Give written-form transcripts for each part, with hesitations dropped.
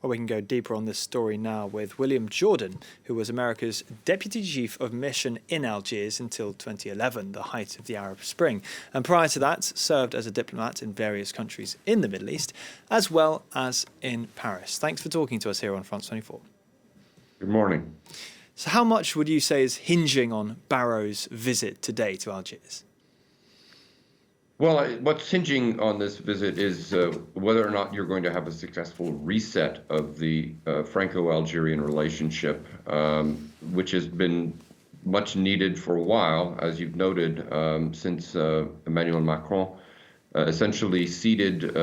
Well, we can go deeper on this story now with William Jordan, who was America's Deputy Chief of Mission in Algiers until 2011, the height of the Arab Spring. And prior to that, served as a diplomat in various countries in the Middle East, as well as in Paris. Thanks for talking to us here on France 24. Good morning. So how much would you say is hinging on Barrot's visit today to Algiers? Well, what's hinging on this visit is whether or not you're going to have a successful reset of the Franco-Algerian relationship, which has been much needed for a while, as you've noted, since Emmanuel Macron essentially ceded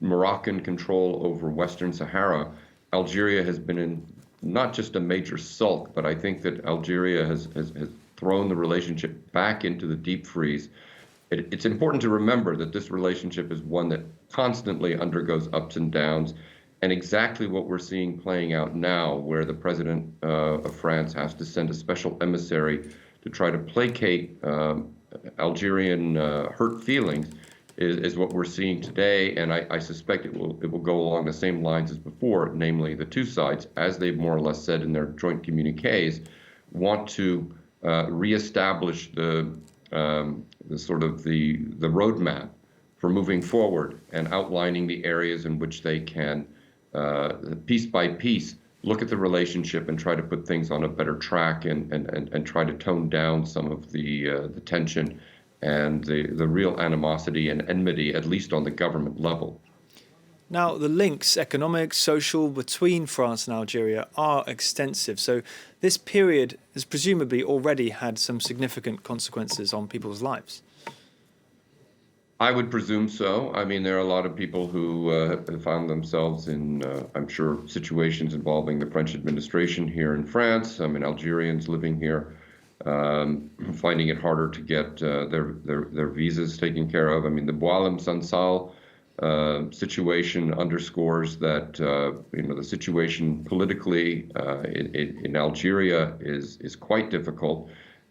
Moroccan control over Western Sahara. Algeria has been in not just a major sulk, but I think that Algeria has thrown the relationship back into the deep freeze. It's important to remember that this relationship is one that constantly undergoes ups and downs, and exactly what we're seeing playing out now, where the president of France has to send a special emissary to try to placate Algerian hurt feelings, is what we're seeing today. And I suspect it will go along the same lines as before, namely the two sides, as they've more or less said in their joint communiques, want to reestablish the roadmap for moving forward and outlining the areas in which they can, piece by piece, look at the relationship and try to put things on a better track and try to tone down some of the tension and the real animosity and enmity, at least on the government level. Now, the links, economic, social, between France and Algeria are extensive. So this period has presumably already had some significant consequences on people's lives. I would presume so. I mean, there are a lot of people who have found themselves in, I'm sure, situations involving the French administration here in France. I mean, Algerians living here, finding it harder to get their visas taken care of. I mean, the Boualem Sansal situation underscores that the situation politically in Algeria is quite difficult,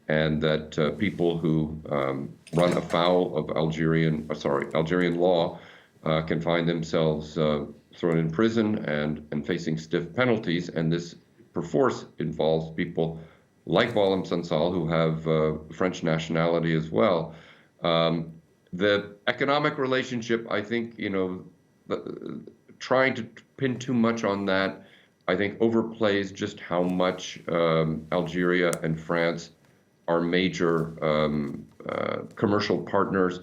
and that people who run afoul of Algerian law can find themselves thrown in prison and facing stiff penalties. And this perforce involves people like Boualem Sansal, who have French nationality as well. The economic relationship, I think, trying to pin too much on that, I think overplays just how much Algeria and France are major commercial partners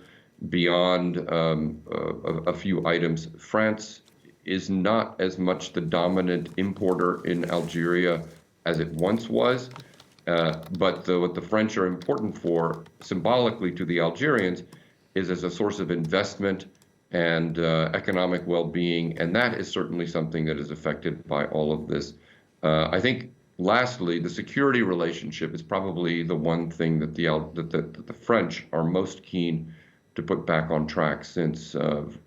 beyond a few items. France is not as much the dominant importer in Algeria as it once was, but what the French are important for symbolically to the Algerians is as a source of investment and economic well-being, and that is certainly something that is affected by all of this. I think, lastly, the security relationship is probably the one thing that the French are most keen to put back on track, since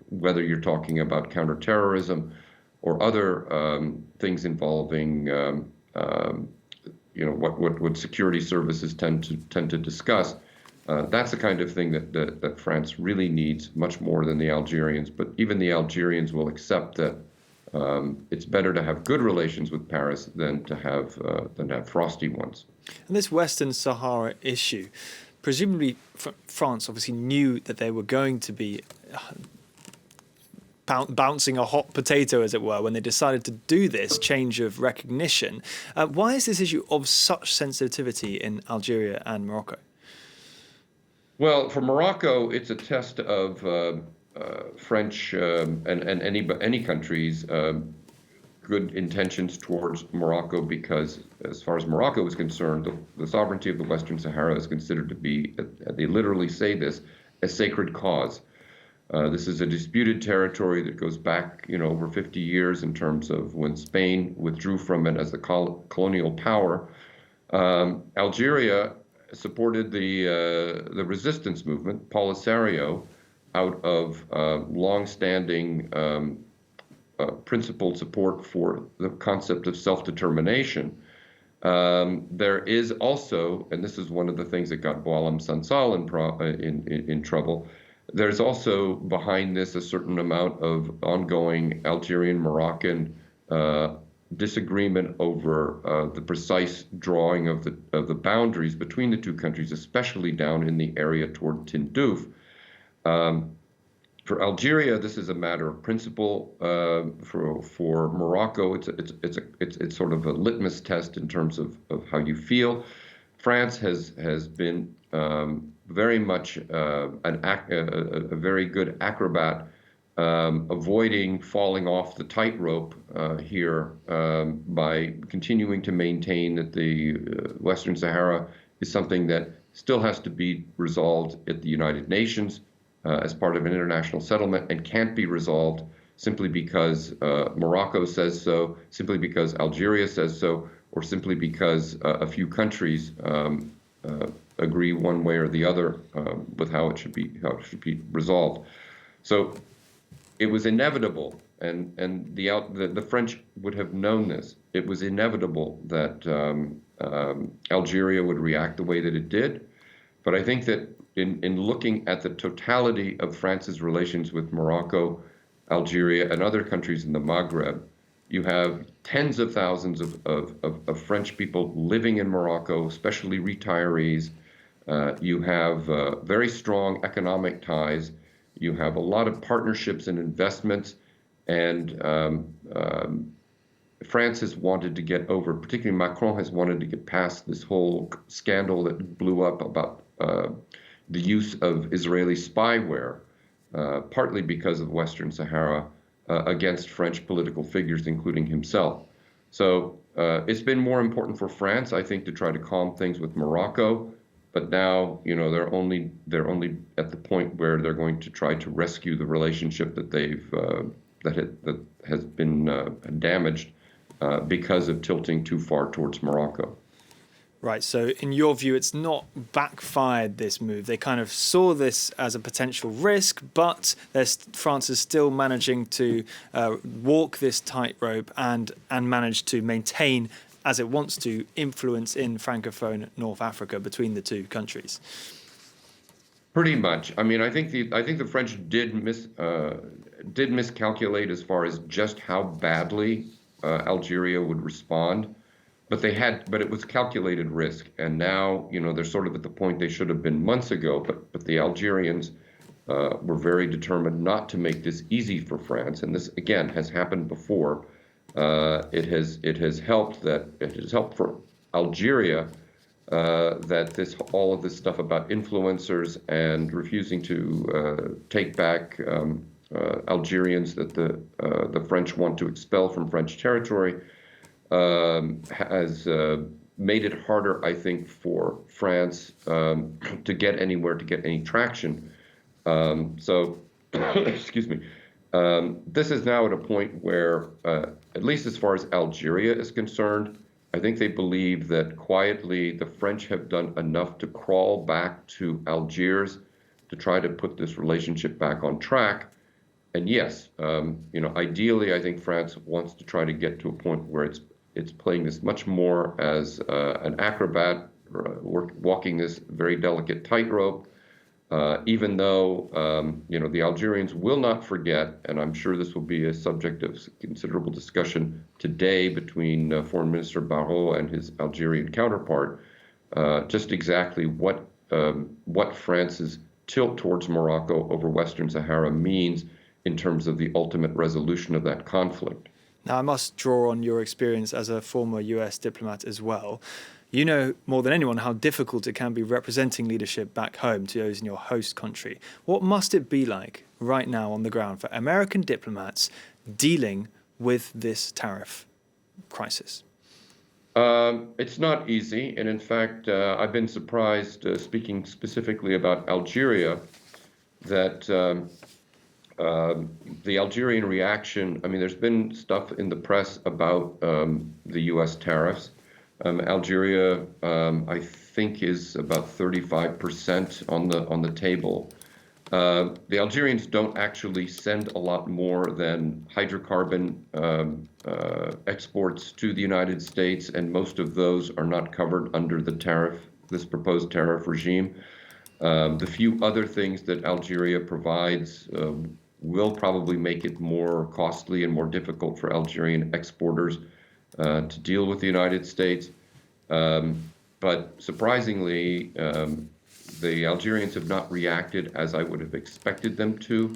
whether you're talking about counterterrorism or other things involving what security services tend to discuss. That's the kind of thing that France really needs much more than the Algerians. But even the Algerians will accept that it's better to have good relations with Paris than to have frosty ones. And this Western Sahara issue, presumably France obviously knew that they were going to be bouncing a hot potato, as it were, when they decided to do this change of recognition. Why is this issue of such sensitivity in Algeria and Morocco? Well, for Morocco, it's a test of French and any country's good intentions towards Morocco, because as far as Morocco is concerned, the sovereignty of the Western Sahara is considered to be, they literally say this, a sacred cause. This is a disputed territory that goes back, over 50 years in terms of when Spain withdrew from it as the colonial power. Algeria supported the resistance movement, Polisario, out of long-standing principled support for the concept of self-determination. There is also, and this is one of the things that got Boualem Sansal in trouble, There's also behind this a certain amount of ongoing Algerian-Moroccan disagreement over the precise drawing of the boundaries between the two countries, especially down in the area toward Tindouf. For Algeria, this is a matter of principle. For Morocco, it's sort of a litmus test in terms of how you feel. France has been very much a very good acrobat, avoiding falling off the tightrope here by continuing to maintain that the Western Sahara is something that still has to be resolved at the United Nations as part of an international settlement and can't be resolved simply because Morocco says so, simply because Algeria says so, or simply because a few countries agree one way or the other with how it should be resolved. So it was inevitable, and the French would have known this. It was inevitable that Algeria would react the way that it did. But I think that in looking at the totality of France's relations with Morocco, Algeria, and other countries in the Maghreb, you have tens of thousands of French people living in Morocco, especially retirees. You have very strong economic ties. You have a lot of partnerships and investments. And France has wanted to get over, particularly Macron has wanted to get past this whole scandal that blew up about the use of Israeli spyware, partly because of Western Sahara, against French political figures, including himself. So it's been more important for France, I think, to try to calm things with Morocco. But now, they're only at the point where they're going to try to rescue the relationship that that has been damaged because of tilting too far towards Morocco. Right. So in your view, it's not backfired, this move. They kind of saw this as a potential risk, but France is still managing to walk this tightrope and manage to maintain, as it wants to, influence in Francophone North Africa between the two countries. Pretty much. I mean, I think the French did miscalculate as far as just how badly Algeria would respond. But it was calculated risk, and now they're sort of at the point they should have been months ago. But the Algerians were very determined not to make this easy for France, and this again has happened before. It has helped for Algeria that all of this stuff about influencers and refusing to take back Algerians that the French want to expel from French territory. Has made it harder, I think, for France to get anywhere, to get any traction. So, excuse me. This is now at a point where, at least as far as Algeria is concerned, I think they believe that quietly the French have done enough to crawl back to Algiers to try to put this relationship back on track. And yes, ideally, I think France wants to try to get to a point where it's playing this much more as an acrobat, walking this very delicate tightrope, even though, the Algerians will not forget, and I'm sure this will be a subject of considerable discussion today between Foreign Minister Barrot and his Algerian counterpart, just exactly what France's tilt towards Morocco over Western Sahara means in terms of the ultimate resolution of that conflict. Now, I must draw on your experience as a former US diplomat as well. You know more than anyone how difficult it can be representing leadership back home to those in your host country. What must it be like right now on the ground for American diplomats dealing with this tariff crisis? It's not easy. And in fact, I've been surprised, speaking specifically about Algeria, that the Algerian reaction, there's been stuff in the press about the U.S. tariffs. Algeria, I think, is about 35% on the table. The Algerians don't actually send a lot more than hydrocarbon exports to the United States, and most of those are not covered under this proposed tariff regime. The few other things that Algeria provides will probably make it more costly and more difficult for Algerian exporters to deal with the United States. But surprisingly, the Algerians have not reacted as I would have expected them to.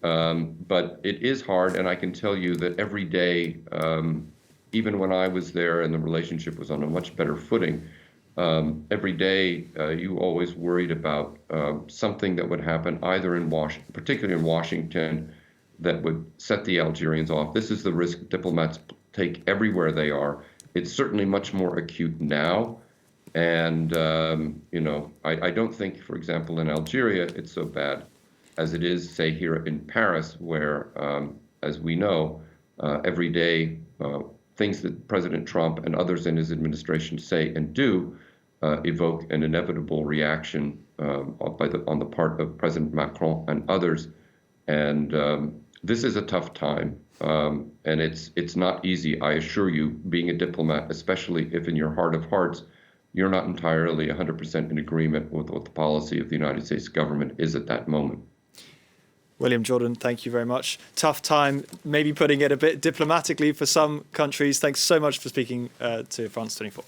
But it is hard, and I can tell you that every day, even when I was there and the relationship was on a much better footing, every day you always worried about something that would happen either in Washington, particularly in Washington, that would set the Algerians off. This is the risk diplomats take everywhere they are. It's certainly much more acute now. And, I don't think, for example, in Algeria, it's so bad as it is, say, here in Paris, where, as we know, every day things that President Trump and others in his administration say and do evoke an inevitable reaction on the part of President Macron and others. And this is a tough time, and it's not easy, I assure you, being a diplomat, especially if in your heart of hearts you're not entirely 100% in agreement with what the policy of the United States government is at that moment. William Jordan, thank you very much. Tough time, maybe putting it a bit diplomatically for some countries. Thanks so much for speaking to France 24.